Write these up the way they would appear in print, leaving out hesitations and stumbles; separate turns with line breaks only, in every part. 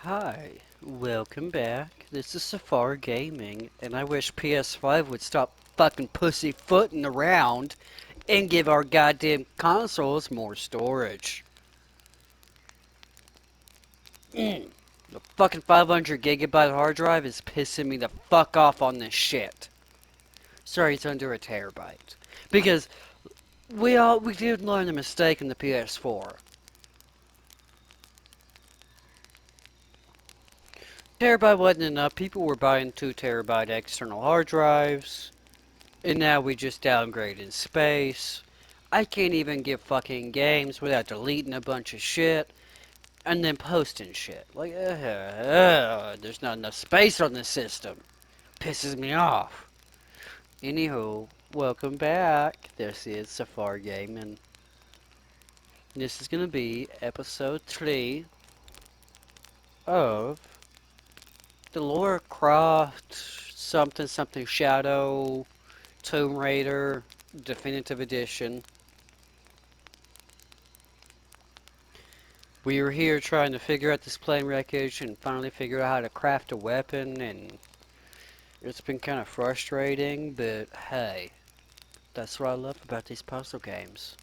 Hi, welcome back. This is Safari Gaming, and I wish PS5 would stop fucking pussyfooting around and give our goddamn consoles more storage. The fucking 500 gigabyte hard drive is pissing me the fuck off on this shit. Sorry, it's under a terabyte. Because we did learn a mistake in the PS4. Terabyte wasn't enough. People were buying 2 terabyte external hard drives. And now we just downgraded space. I can't even get fucking games without deleting a bunch of shit and then posting shit. There's not enough space on the system. Pisses me off. Anywho, welcome back. This is Safari Game, and this is gonna be episode 3 of the Lara Croft something something Shadow Tomb Raider Definitive Edition. We were here trying to figure out this plane wreckage and finally figure out how to craft a weapon, and it's been kind of frustrating, but hey, that's what I love about these puzzle games.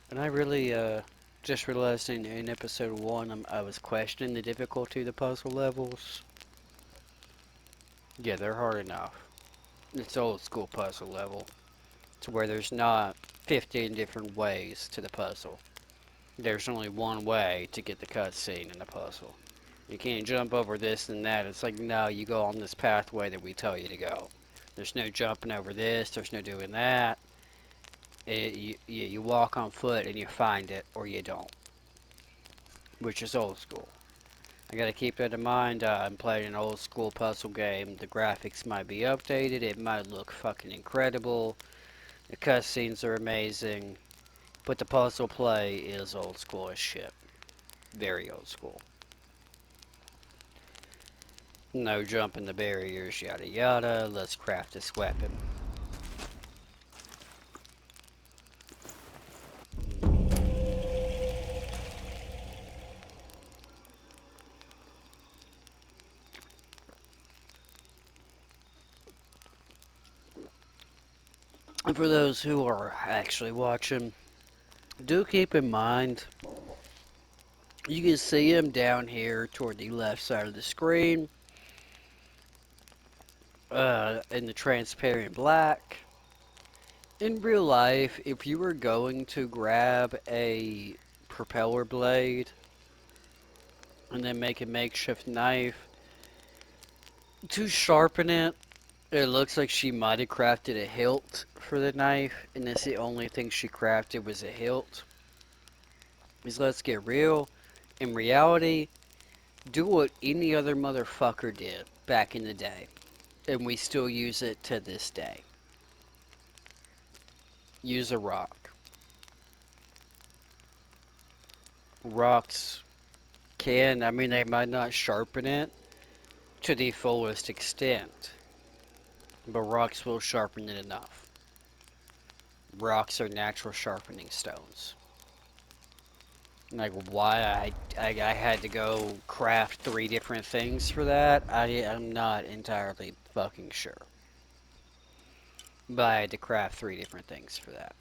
And I really, just realized in episode 1 I was questioning the difficulty of the puzzle levels. Yeah, they're hard enough. It's old school puzzle level, to where there's not 15 different ways to the puzzle. There's only one way to get the cutscene in the puzzle. You can't jump over this and that. It's like, no, you go on this pathway that we tell you to go. There's no jumping over this. There's no doing that. You walk on foot and you find it, or you don't, which is old school. I gotta keep that in mind. I'm playing an old school puzzle game. The graphics might be updated. It might look fucking incredible. The cutscenes are amazing. But the puzzle play is old school as shit. Very old school. No jumping the barriers, yada yada. Let's craft this weapon. And for those who are actually watching, do keep in mind, you can see him down here toward the left side of the screen, in the transparent black. In real life, if you were going to grab a propeller blade and then make a makeshift knife, to sharpen it, it looks like she might have crafted a hilt for the knife, and that's the only thing she crafted was a hilt. Because let's get real, in reality, do what any other motherfucker did back in the day, and we still use it to this day. Use a rock. Rocks I mean, they might not sharpen it to the fullest extent, but rocks will sharpen it enough. Rocks are natural sharpening stones. Like, why I had to go craft 3 different things for that, I'm not entirely fucking sure. But I had to craft 3 different things for that.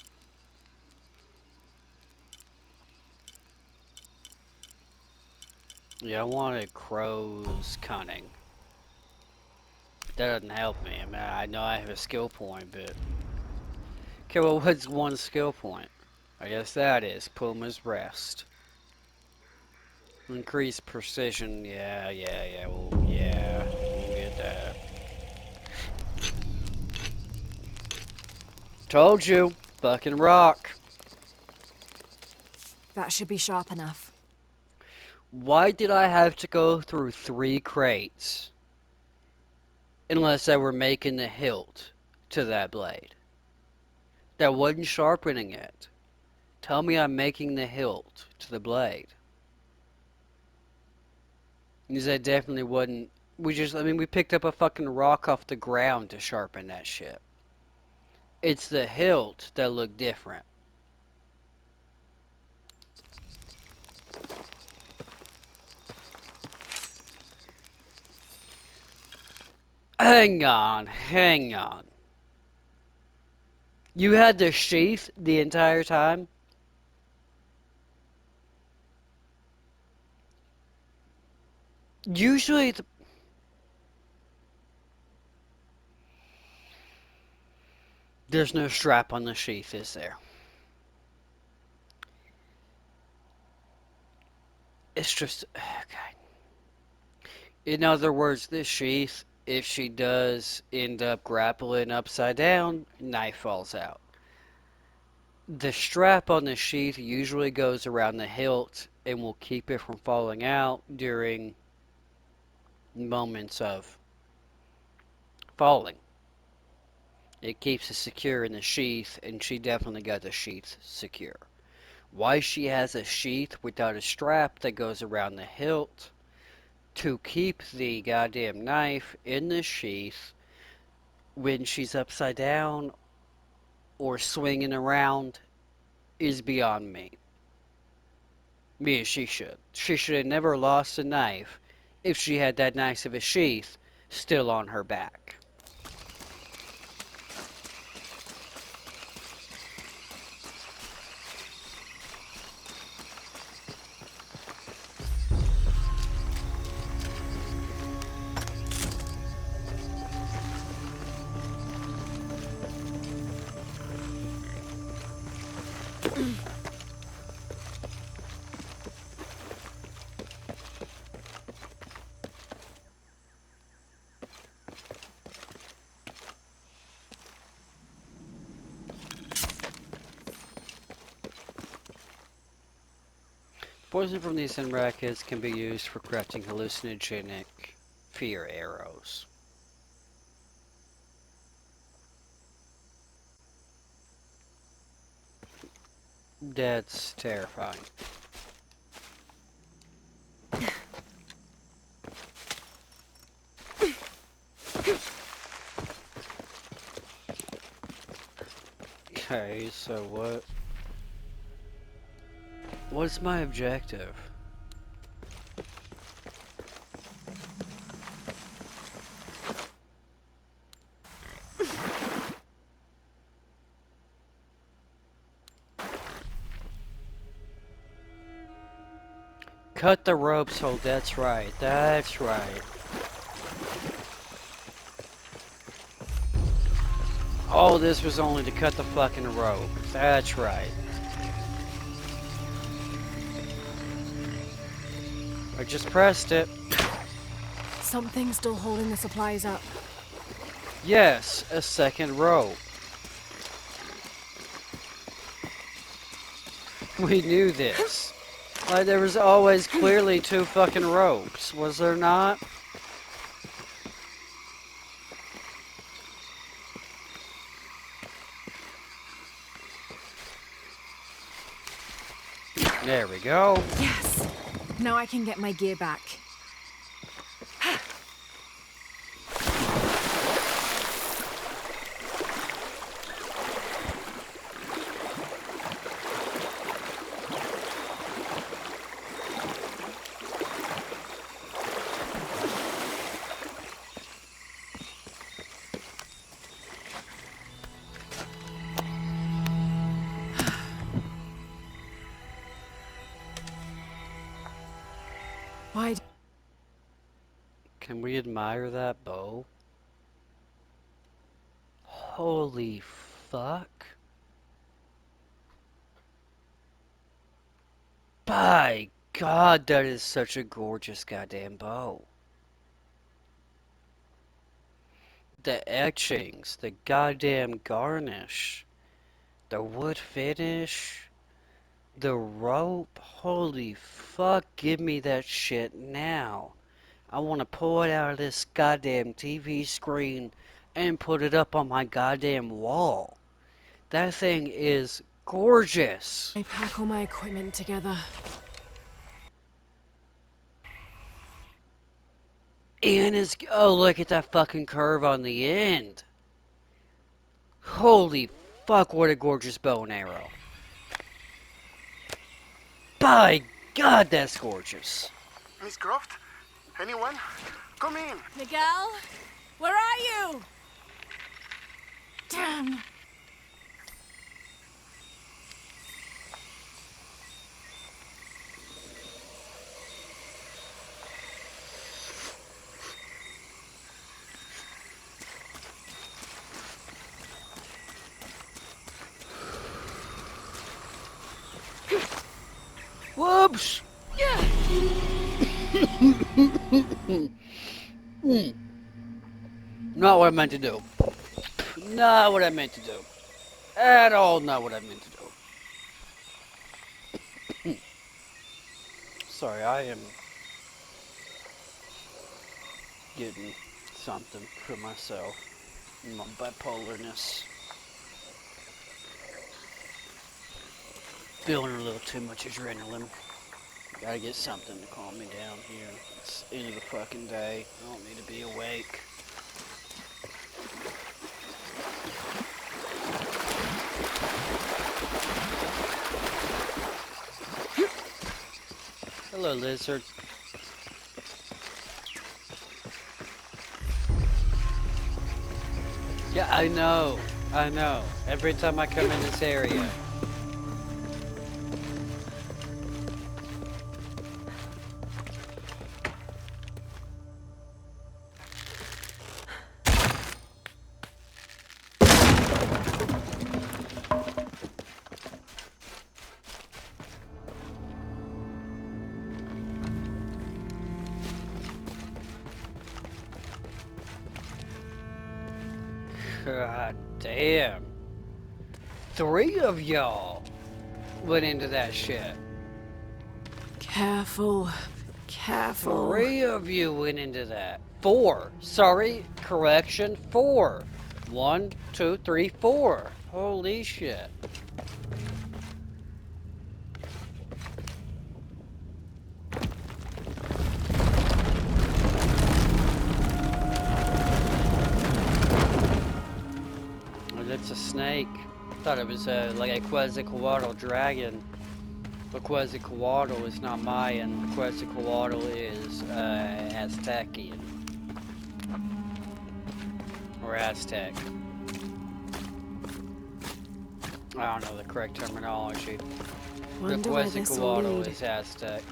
Yeah, I wanted Crow's Cunning. That doesn't help me. I mean, I know I have a skill point, but... Okay, well, what's one skill point? I guess that is Puma's Rest. Increase precision, we'll get that. Told you, fucking rock.
That should be sharp enough.
Why did I have to go through 3 crates? Unless I were making the hilt to that blade. That wasn't sharpening it. Tell me I'm making the hilt to the blade. Because that definitely wasn't... we picked up a fucking rock off the ground to sharpen that shit. It's the hilt that looked different. Hang on, hang on. You had the sheath the entire time? Usually, there's no strap on the sheath, is there? It's just, okay. In other words, this sheath, if she does end up grappling upside down, knife falls out. The strap on the sheath usually goes around the hilt and will keep it from falling out during moments of falling. It keeps it secure in the sheath, and she definitely got the sheath secure. Why she has a sheath without a strap that goes around the hilt to keep the goddamn knife in the sheath when she's upside down or swinging around is beyond me. Me, she should. She should have never lost a knife if she had that nice of a sheath still on her back. Poison from these rackets can be used for crafting hallucinogenic fear arrows. That's terrifying. Okay, so what's my objective? Cut the ropes hole, that's right, that's right. Oh, this was only to cut the fucking rope. That's right. I just pressed it.
Something's still holding the supplies up.
Yes, a second rope. We knew this. Like, there was always clearly two fucking ropes, was there not? There we go.
Yes! Now I can get my gear back. Why?
Can we admire that bow? Holy fuck. By God, that is such a gorgeous goddamn bow. The etchings, the goddamn garnish, the wood finish, the rope, holy fuck, give me that shit now. I want to pull it out of this goddamn TV screen and put it up on my goddamn wall. That thing is gorgeous.
I pack all my equipment together.
And it's, oh, look at that fucking curve on the end. Holy fuck, what a gorgeous bow and arrow. By God, that's gorgeous.
Miss Croft? Anyone? Come in.
Miguel? Where are you? Damn.
Whoops! Not what I meant to do. Not what I meant to do. At all not what I meant to do. Sorry, I am getting something for myself. My bipolarness. Feeling a little too much adrenaline. Gotta get something to calm me down here. It's the end of the fucking day. I don't need to be awake. Hello, lizard. Yeah, I know. I know. Every time I come in this area. God damn. 3 of y'all went into that shit.
Careful. Careful.
3 of you went into that. 4. Sorry, correction, 4. 1, 2, 3, 4. Holy shit. Oh, that's a snake. Thought it was like a Quetzalcoatl dragon. But Quetzalcoatl is not Mayan. Quetzalcoatl is Aztecian. Or Aztec. I don't know the correct terminology. The
Wonder where this will
Quetzalcoatl
lead.
is Aztec.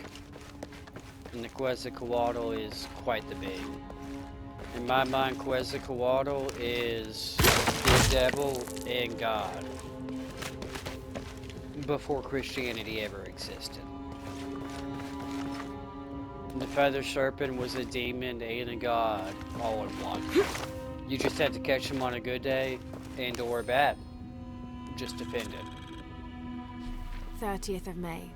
And the Quetzalcoatl is quite the big. In my mind, Quetzalcoatl is the devil and God. Before Christianity ever existed. The feather serpent was a demon and a god all in one. You just had to catch him on a good day and or bad. Just depended.
30th of May.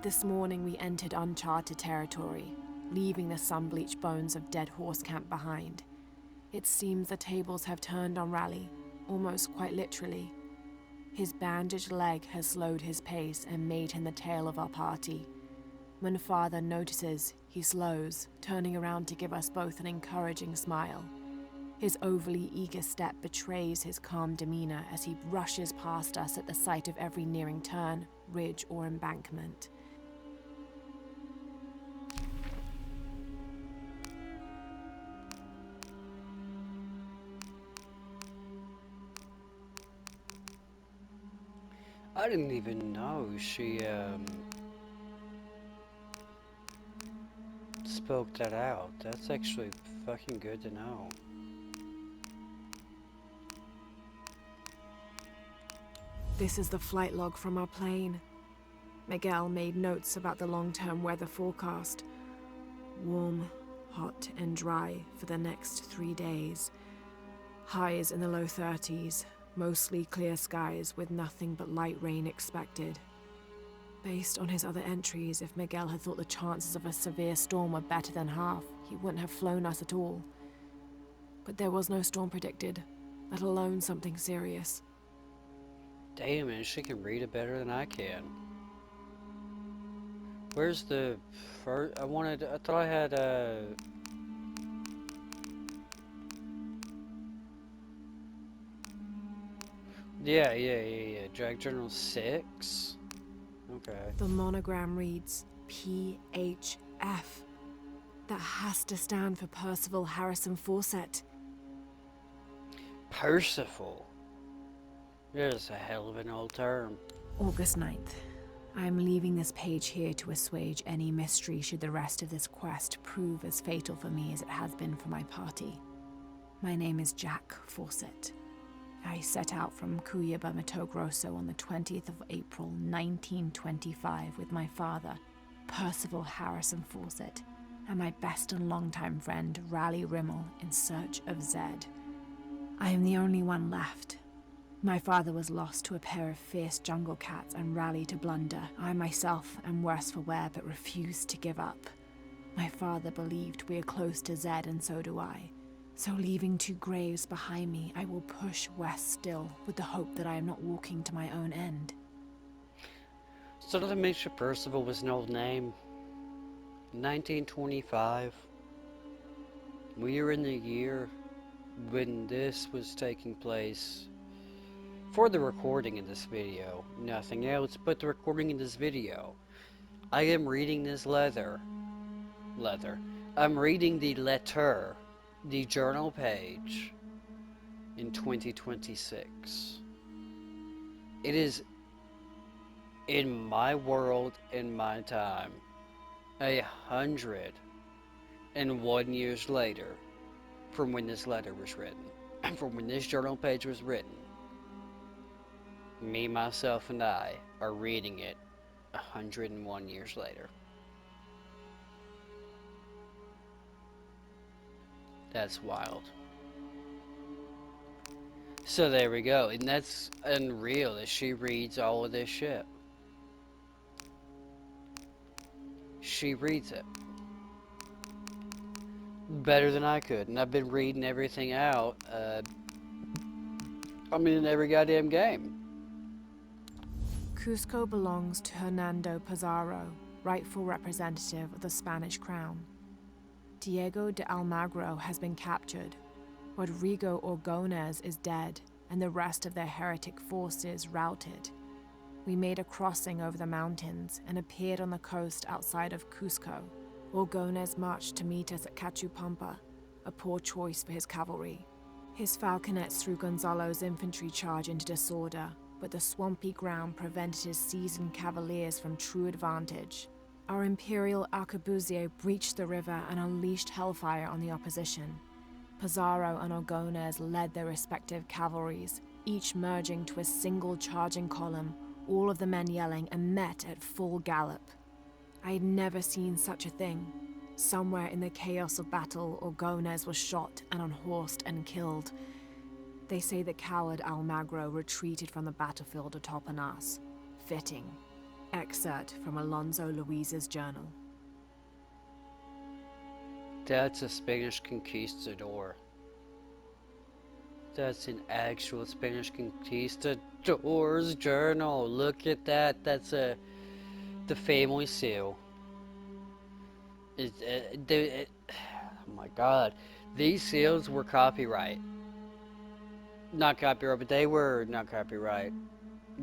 This morning we entered uncharted territory, leaving the sun-bleached bones of dead horse camp behind. It seems the tables have turned on Raleigh, almost quite literally. His bandaged leg has slowed his pace and made him the tail of our party. When Father notices, he slows, turning around to give us both an encouraging smile. His overly eager step betrays his calm demeanor as he rushes past us at the sight of every nearing turn, ridge, or embankment.
I didn't even know she spoke that out. That's actually fucking good to know.
This is the flight log from our plane. Miguel made notes about the long-term weather forecast. Warm, hot, and dry for the next 3 days. Highs in the low 30s, mostly clear skies with nothing but light rain expected. Based on his other entries, if Miguel had thought the chances of a severe storm were better than half, he wouldn't have flown us at all. But there was no storm predicted, let alone something serious.
Damn it, she can read it better than I can. Where's the first? I thought I had Yeah. Drag Journal 6? Okay.
The monogram reads PHF. That has to stand for Percival Harrison Fawcett.
Percival. There's a hell of an old term.
August 9th. I am leaving this page here to assuage any mystery should the rest of this quest prove as fatal for me as it has been for my party. My name is Jack Fawcett. I set out from Cuyaba, Mato Grosso on the 20th of April, 1925 with my father, Percival Harrison Fawcett, and my best and longtime friend, Raleigh Rimmel, in search of Zed. I am the only one left. My father was lost to a pair of fierce jungle cats and Raleigh to blunder. I myself am worse for wear but refuse to give up. My father believed we are close to Zed, and so do I. So leaving 2 graves behind me, I will push west still, with the hope that I am not walking to my own end.
So that makes sure Percival was an old name. 1925. We are in the year when this was taking place. For the recording of this video, nothing else but the recording of this video. I am reading this letter. I'm reading the letter, the journal page, in 2026. It is, in my world, in my time, 101 years later from when this letter was written, from when this journal page was written. Me, myself, and I are reading it 101 years later. That's wild. So there we go, and that's unreal that she reads all of this shit. She reads it better than I could, and I've been reading everything out. In every goddamn game.
Cusco belongs to Hernando Pizarro, rightful representative of the Spanish crown. Diego de Almagro has been captured. Rodrigo Orgones is dead, and the rest of their heretic forces routed. We made a crossing over the mountains and appeared on the coast outside of Cusco. Orgones marched to meet us at Cachupampa, a poor choice for his cavalry. His falconets threw Gonzalo's infantry charge into disorder, but the swampy ground prevented his seasoned cavaliers from true advantage. Our imperial arquebusier breached the river and unleashed hellfire on the opposition. Pizarro and Orgones led their respective cavalries, each merging to a single charging column, all of the men yelling, and met at full gallop. I had never seen such a thing. Somewhere in the chaos of battle, Orgones was shot and unhorsed and killed. They say the coward Almagro retreated from the battlefield atop an ass. Fitting. Excerpt from Alonso Luiz's journal.
That's a Spanish conquistador. That's an actual Spanish conquistador's journal. Look at that. That's the family seal. Oh my god. These seals were copyright. Not copyright, but they were not copyright.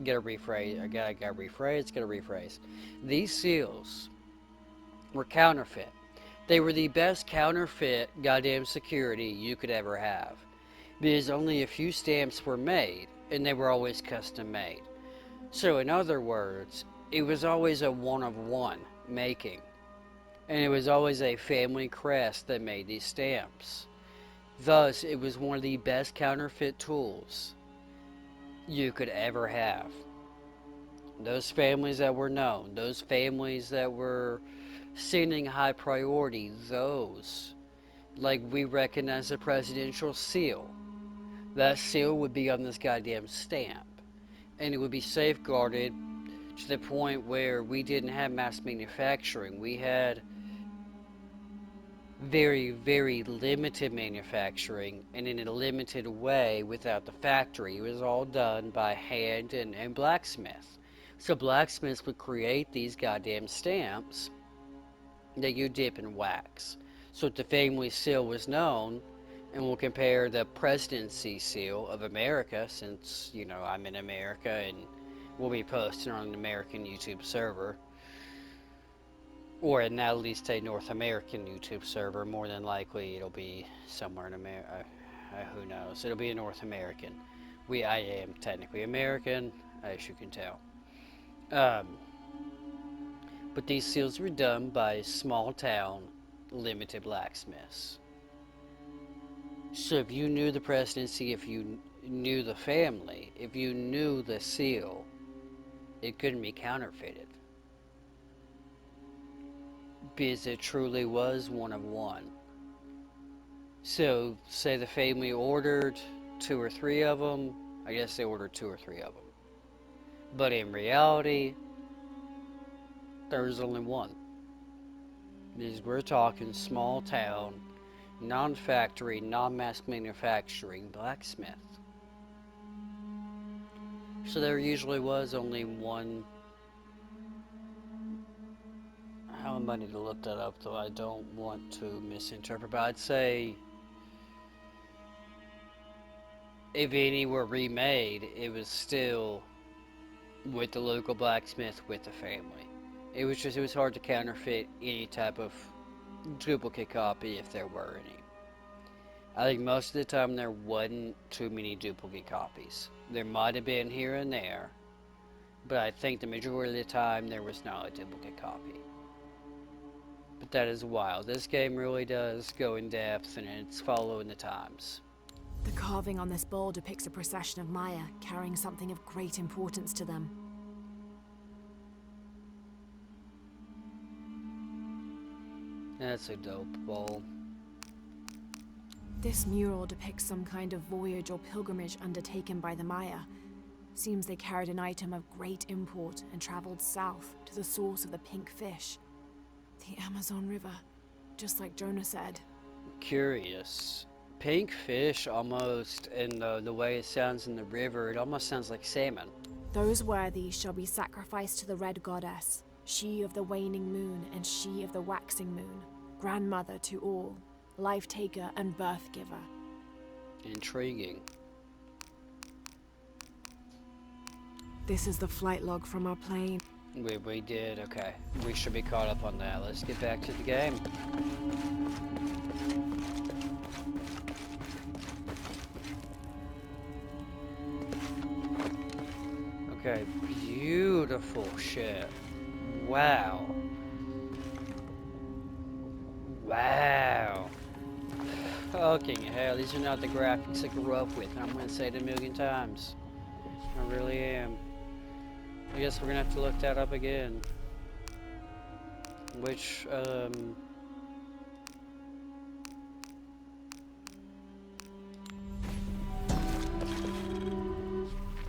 Gotta rephrase. These seals were counterfeit. They were the best counterfeit goddamn security you could ever have. Because only a few stamps were made, and they were always custom made. So in other words, it was always a one of one making. And it was always a family crest that made these stamps. Thus, it was one of the best counterfeit tools you could ever have. Those families that were known, those families that were sending high priority, those, like we recognize the presidential seal, that seal would be on this goddamn stamp. And it would be safeguarded to the point where we didn't have mass manufacturing. We had very, very limited manufacturing, and in a limited way without the factory. It was all done by hand and blacksmith. So blacksmiths would create these goddamn stamps that you dip in wax. So if the family seal was known, and we'll compare the presidency seal of America, since, I'm in America and we'll be posting on an American YouTube server. or at least a North American YouTube server. More than likely, it'll be somewhere in America. Who knows? It'll be a North American. I am technically American, as you can tell. Um, but these seals were done by small town limited blacksmiths. So if you knew the presidency, if you knew the family, if you knew the seal, it couldn't be counterfeited. Because it truly was one of one. So, say the family ordered 2 or 3 of them, I guess they ordered 2 or 3 of them. But in reality, there was only one. Because we're talking small town, non-factory, non-mass manufacturing blacksmith. So there usually was only one. How am I need to look that up though? I don't want to misinterpret, but I'd say if any were remade, it was still with the local blacksmith with the family. It was hard to counterfeit any type of duplicate copy if there were any. I think most of the time there wasn't too many duplicate copies. There might have been here and there, but I think the majority of the time there was not a duplicate copy. But that is wild. This game really does go in depth and it's following the times.
The carving on this bowl depicts a procession of Maya carrying something of great importance to them.
That's a dope bowl.
This mural depicts some kind of voyage or pilgrimage undertaken by the Maya. Seems they carried an item of great import and traveled south to the source of the pink fish. The Amazon River, just like Jonah said.
Curious. Pink fish almost, and the way it sounds in the river, it almost sounds like salmon.
Those worthy shall be sacrificed to the red goddess, she of the waning moon and she of the waxing moon, grandmother to all, life taker and birth giver.
Intriguing.
This is the flight log from our plane.
We did, okay. We should be caught up on that. Let's get back to the game. Okay, beautiful shit. Wow. Wow. Fucking hell, these are not the graphics I grew up with. I'm gonna say it a million times. I really am. I guess we're gonna have to look that up again. Which,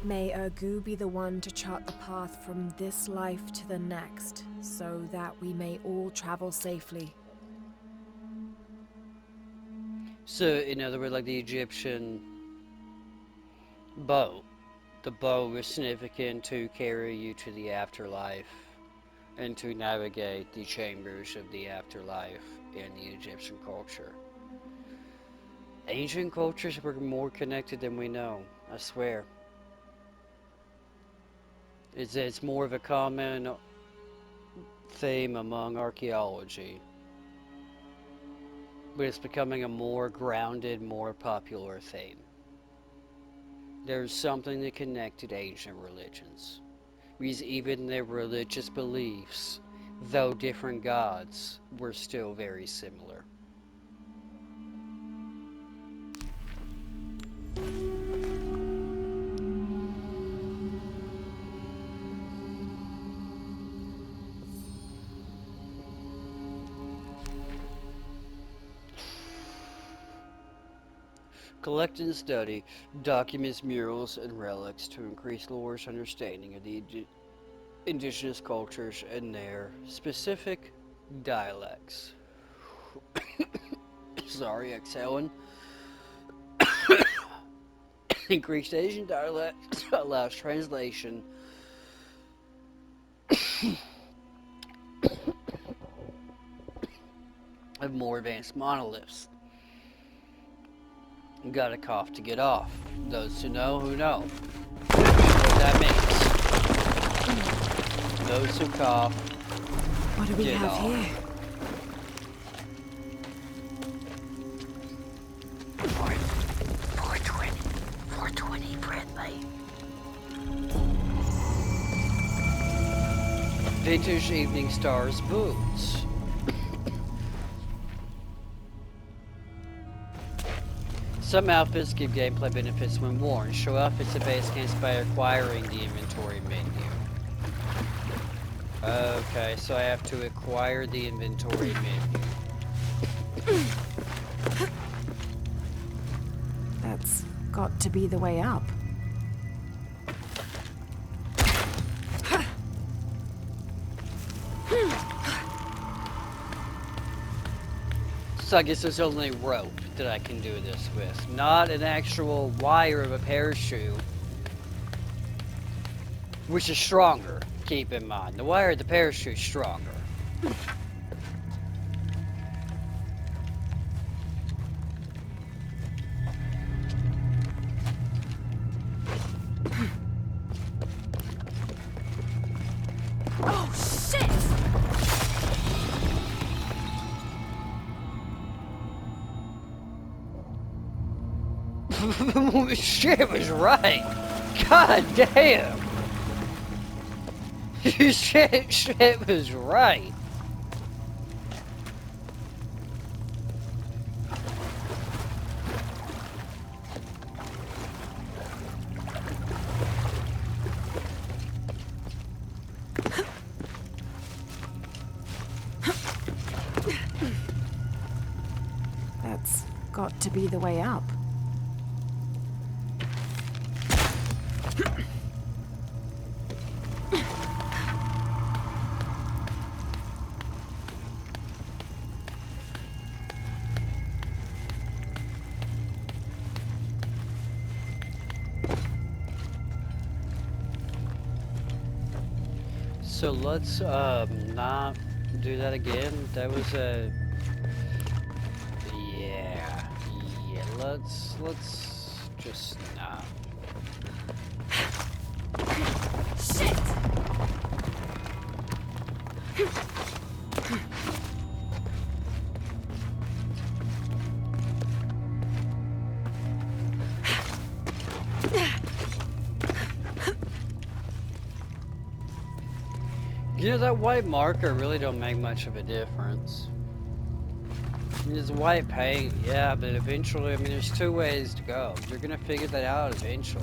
May Ergu be the one to chart the path from this life to the next, so that we may all travel safely.
So, in other words, like the Egyptian bow. The bow was significant to carry you to the afterlife and to navigate the chambers of the afterlife in the Egyptian culture. Ancient cultures were more connected than we know, I swear. It's more of a common theme among archaeology. But it's becoming a more grounded, more popular theme. There's something that connected ancient religions. Because even their religious beliefs, though different gods, were still very similar. Collect and study documents, murals, and relics to increase lore's understanding of the indigenous cultures and their specific dialects. Sorry, exhaling. Increased Asian dialects allows translation of more advanced monoliths. Got a cough to get off. Those who know, know. What that means. Those who cough
What do we
Get
have
off.
here?
420 Bradley.
Vintage Evening Stars boots. Some outfits give gameplay benefits when worn. Show outfits at base camps by acquiring the inventory menu. Okay, so I have to acquire the inventory menu.
That's got to be the way up.
So I guess there's only rope that I can do this with, not an actual wire of a parachute, which is stronger, keep in mind. The wire of the parachute is stronger.
Oh, shit!
Shit was right. God damn. shit was right.
That's got to be the way up.
So let's not do that again. That was a yeah. Let's just not.
Shit!
You know, that white marker really don't make much of a difference. I mean, it's white paint, yeah, but eventually, I mean, there's two ways to go. You're gonna figure that out eventually.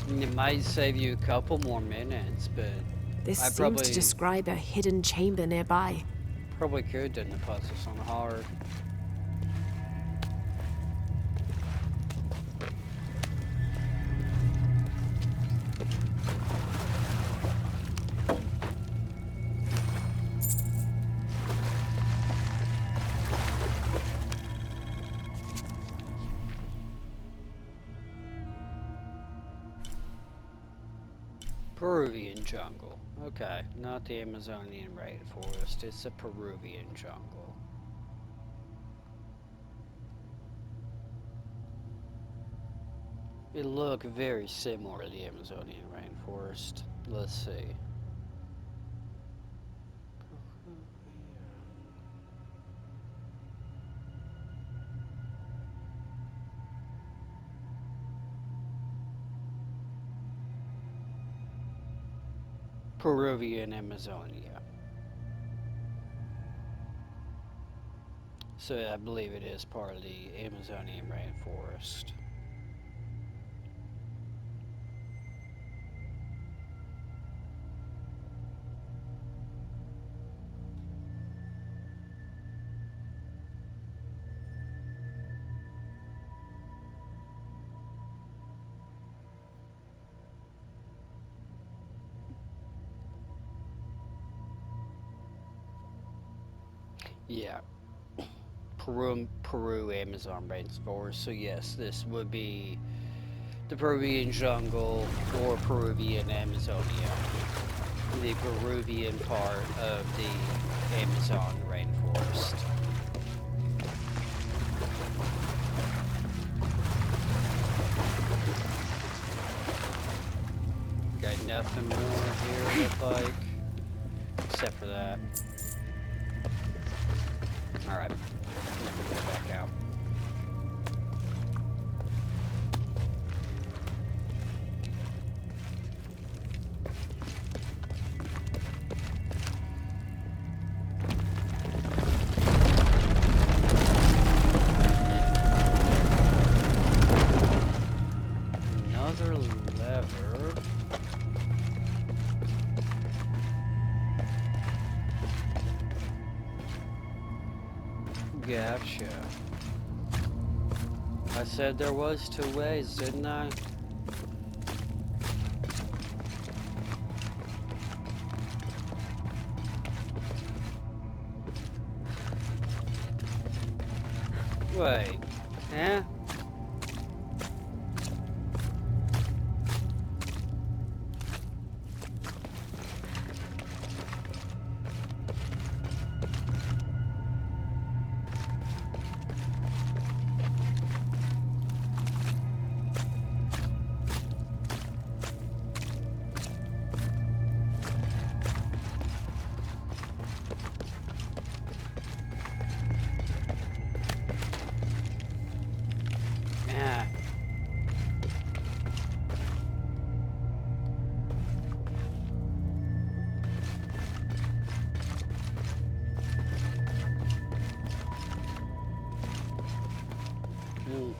I mean, it might save you a couple more minutes, but
This
I
seems
probably-
to describe a hidden chamber nearby.
probably could done the puzzles on hard. Peruvian jungle. Okay, not the Amazonian rainforest, it's a Peruvian jungle. It look very similar to the Amazonian rainforest. Let's see. Peruvian Amazonia. So I believe it is part of the Amazonian rainforest. Yeah. Peru Amazon rainforest. So yes, this would be the Peruvian jungle or Peruvian Amazonia. The Peruvian part of the Amazon rainforest. nothing more here, look like. Except for that. Alright. Let me go back out. Another lever. Gotcha. I said there was 2 ways, didn't I? Wait. Huh? Yeah. Mm.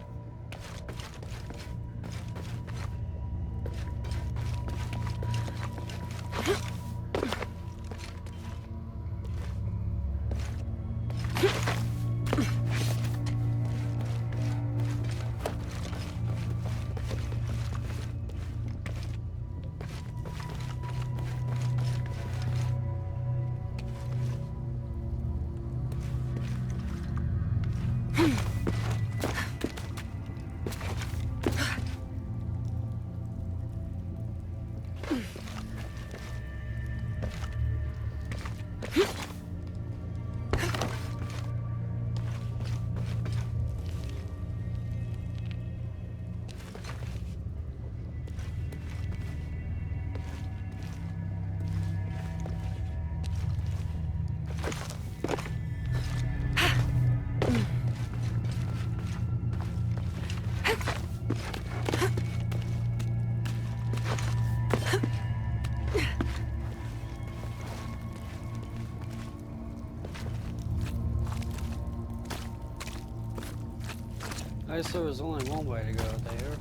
I guess there was only one way to go there.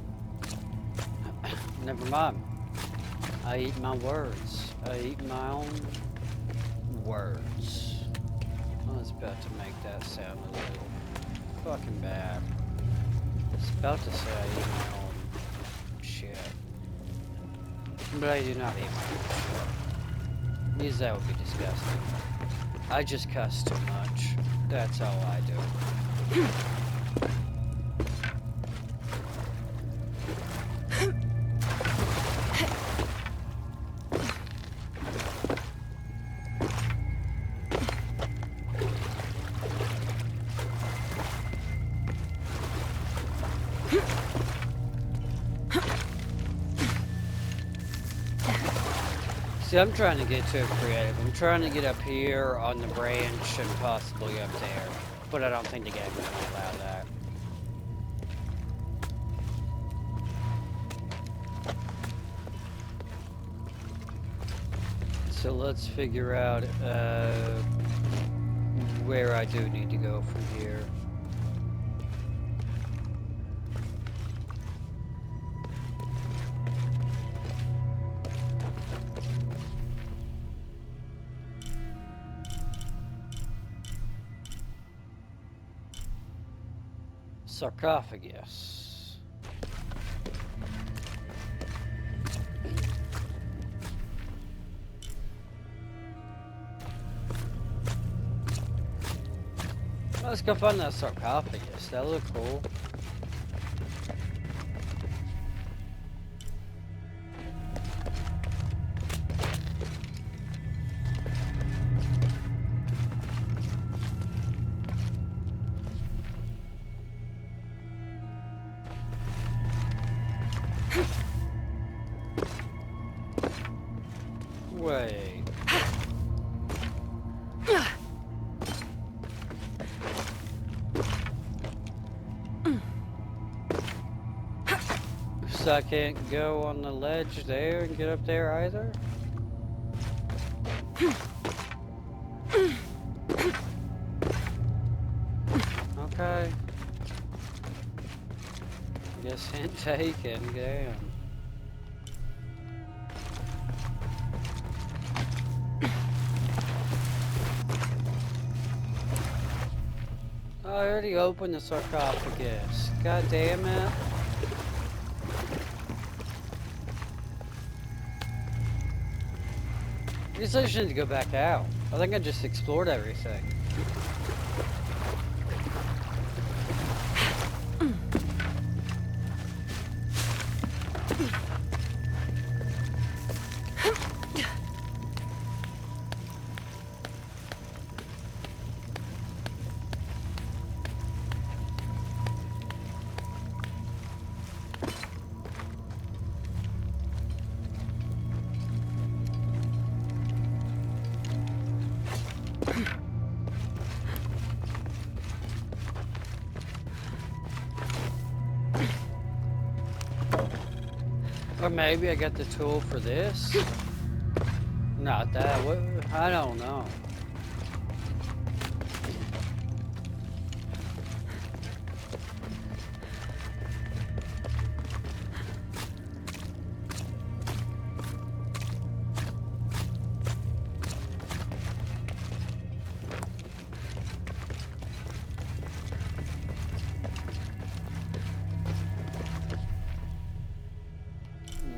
Never mind. I eat my words. I eat my own words. I was about to make that sound a little fucking bad. I was about to say I eat my own shit. But I do not eat my own shit. Because that would be disgusting. I just cuss too much. That's all I do. See, I'm trying to get too creative. I'm trying to get up here on the branch and possibly up there. But I don't think the game will allow that. So let's figure out where I do need to go from here. Sarcophagus. Let's go find that sarcophagus. That look cool. Wait. So I can't go on the ledge there and get up there either? Okay. Guess hint taken, damn. Oh, I already opened the sarcophagus. God damn it. I guess I just need to go back out. I think I just explored everything. Or maybe I got the tool for this? Not that. What? I don't know.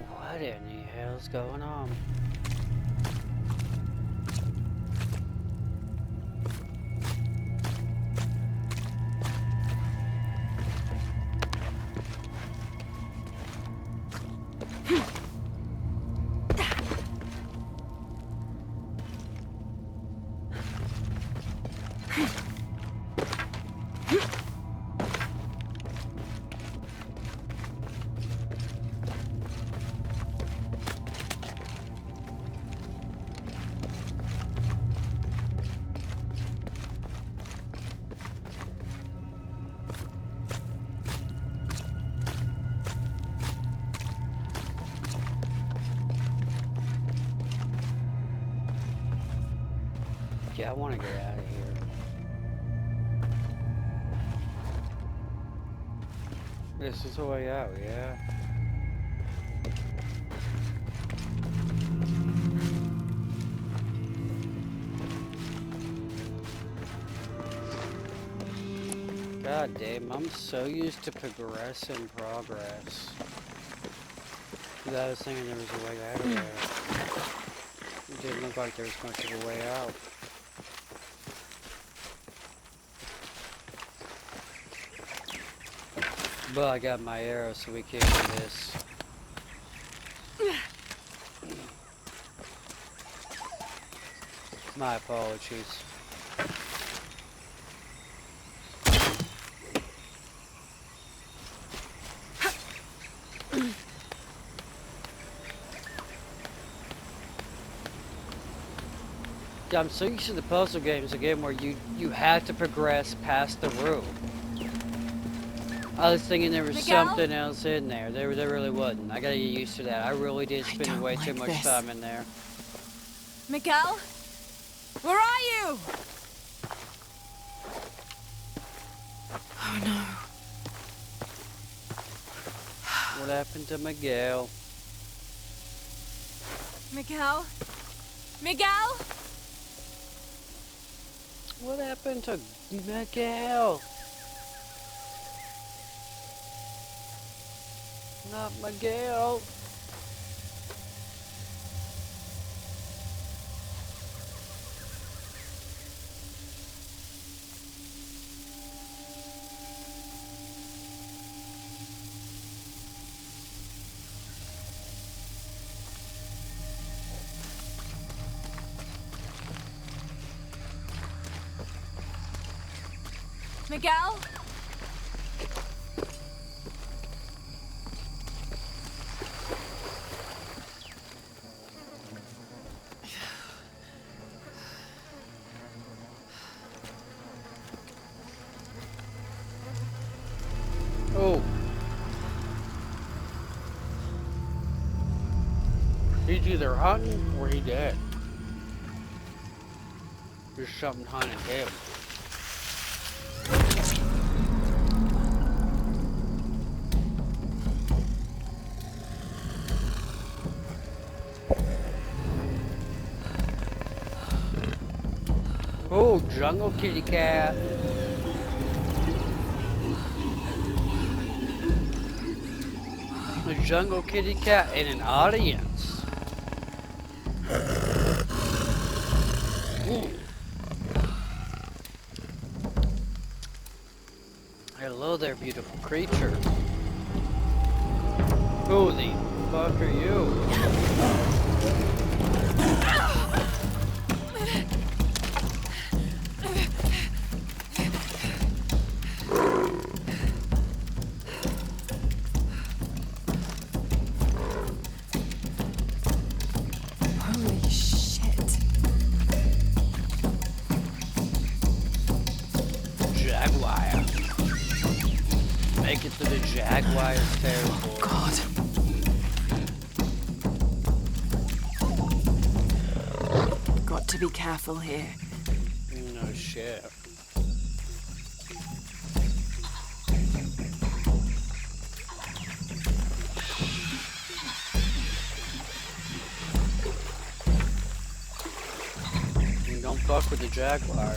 What in the hell's going on? Yeah, I want to get out of here. This is the way out, yeah. God damn, I'm so used to progressing progress. I was thinking there was a way out of there. It didn't look like there was much of a way out. But I got my arrow, so we can't do this. My apologies. Yeah, I'm so used to the puzzle games again where you have to progress past the room. I was thinking there was
Miguel?
something else in there. There really wasn't. I gotta get used to that. I really did spend
don't
way too
like
much
this.
time in there.
Miguel? Where are you? Oh no.
What happened to Miguel?
Miguel? Miguel?
What happened to Miguel? Not Miguel.
Miguel?
He's either hunting or he dead. There's something hunting him. Oh, jungle kitty cat. A jungle kitty cat in an audience. Hello there, beautiful creature. Who the fuck are you?
Holy shit.
Jaguar. Make it to the Jaguar's territory.
God. Got to be careful here.
No shit. Don't fuck with the Jaguar.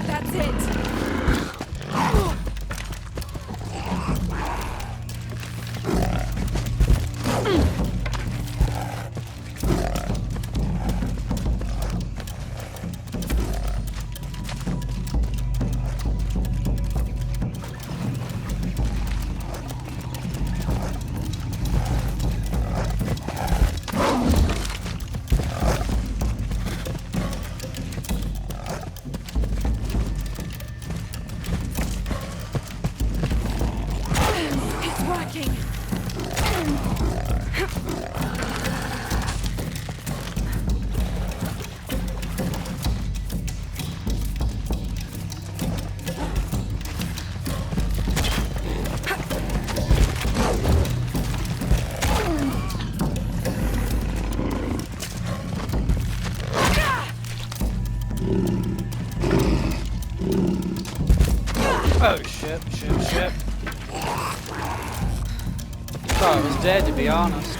That's it. It's working.
Oh shit, shit, shit. Thought I was dead, to be honest.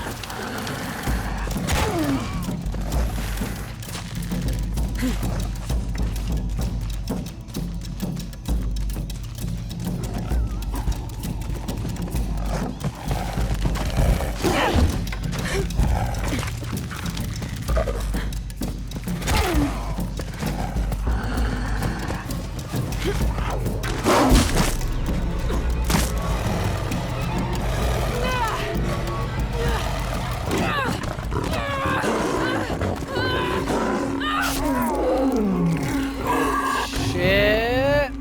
Shit.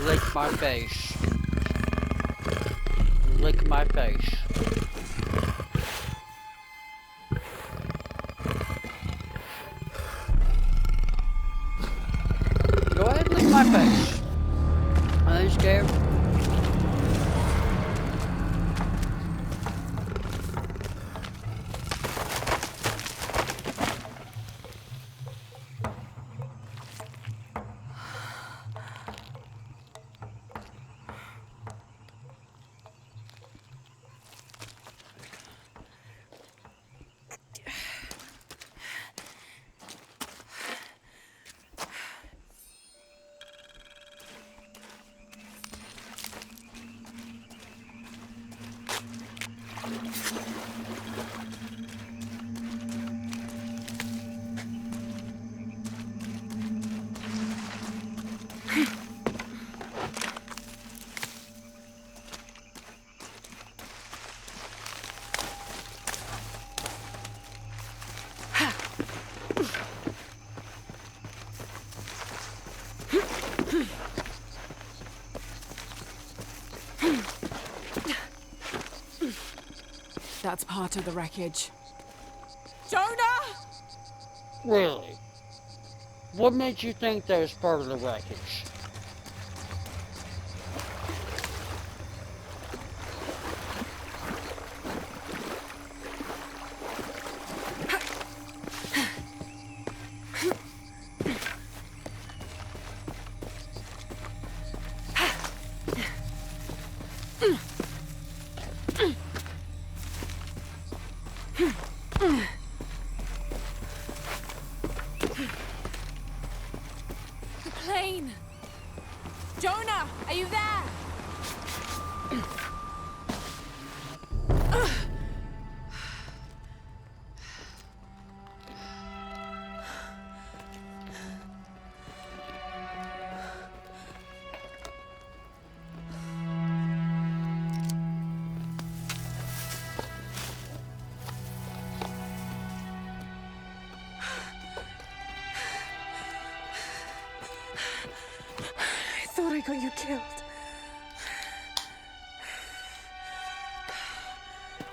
Lick my face. Lick my face. Go ahead, lick my face. Are you scared?
that's part of the wreckage. Jonah!
Really? What made you think that was part of the wreckage?
The plane! Jonah, are you there? I thought I got you killed.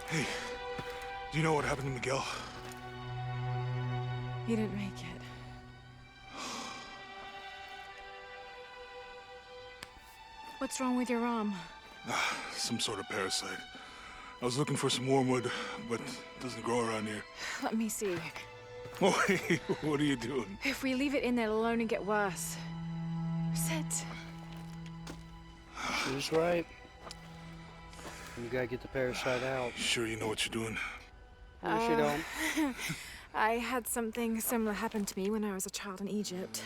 Hey, do you know what happened to Miguel?
He didn't make it. What's wrong with your arm?
Some sort of parasite. I was looking for some wormwood, but it doesn't grow around here.
Let me see.
Oh, hey, what are you doing?
If we leave it in there, it'll only get worse. Sit.
She's right. You gotta get the parasite out.
Sure you know what you're doing?
No, she don't.
I had something similar happen to me when I was a child in Egypt.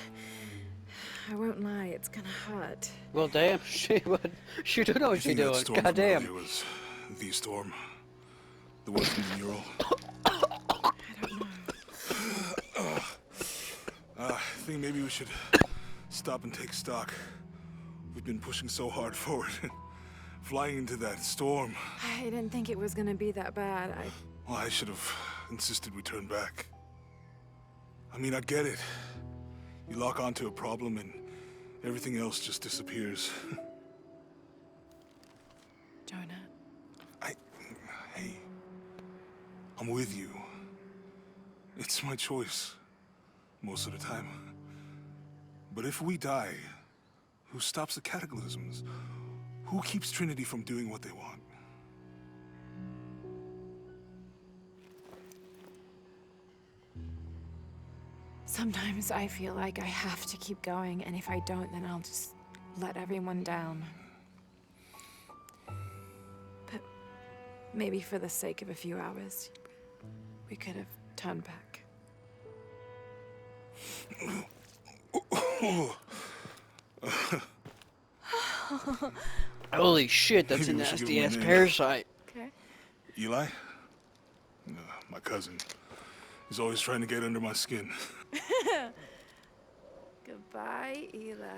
I won't lie, it's gonna hurt.
Well, damn, she would. She do know what she's
I think that
doing.
storm from
Goddamn.
earlier was the storm. The one from the mural.
I don't know.
I think maybe we should stop and take stock. We've been pushing so hard forward. Flying into that storm.
I didn't think it was gonna be that bad.
Well, I should have insisted we turn back. I mean, I get it. You lock onto a problem and everything else just disappears.
Jonah.
Hey, I'm with you. It's my choice, most of the time. But if we die, who stops the cataclysms? Who keeps Trinity from doing what they want?
Sometimes I feel like I have to keep going, and if I don't, then I'll just let everyone down. But maybe for the sake of a few hours, we could have turned back.
Holy shit, that's a
Maybe we should give
nasty
him a
ass
name.
parasite.
Okay.
Eli? No, my cousin. He's always trying to get under my skin.
Goodbye, Eli.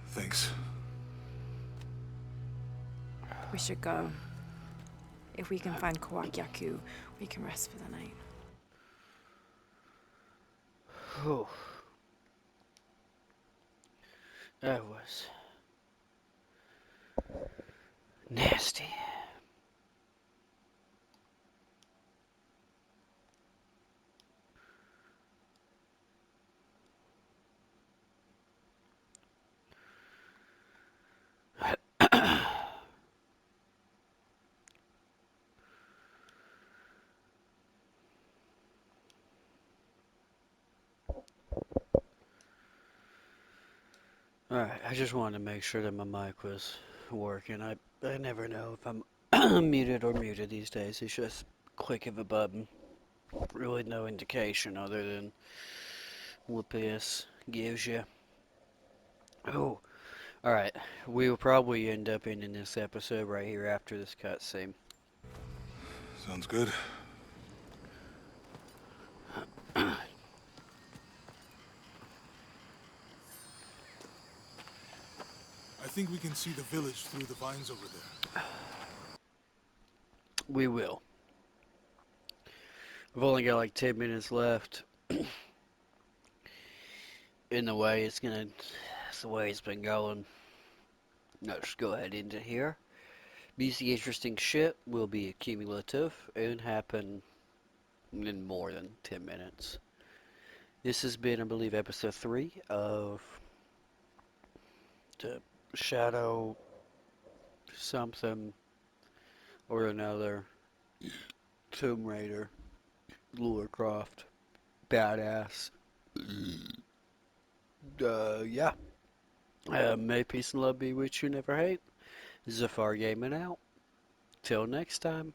Thanks.
We should go. If we can find Kawakyaku, we can rest for the night.
Whew. That was nasty. Alright, I just wanted to make sure that my mic was working. I never know if I'm muted or muted these days. It's just click of a button. Really no indication other than what this gives you. Oh, alright. We will probably end up ending this episode right here after this cutscene.
Sounds good. I think we can see the village through the vines over there.
We will. I've only got like 10 minutes left. In the way it's the way it's been going. Let's go ahead into here. BC interesting shit will be cumulative and happen in more than 10 minutes. This has been, I believe, episode 3 of the Shadow something or another Tomb Raider, Lara Croft, badass. Yeah. May peace and love be with you, never hate. Zafar Gaming out. Till next time.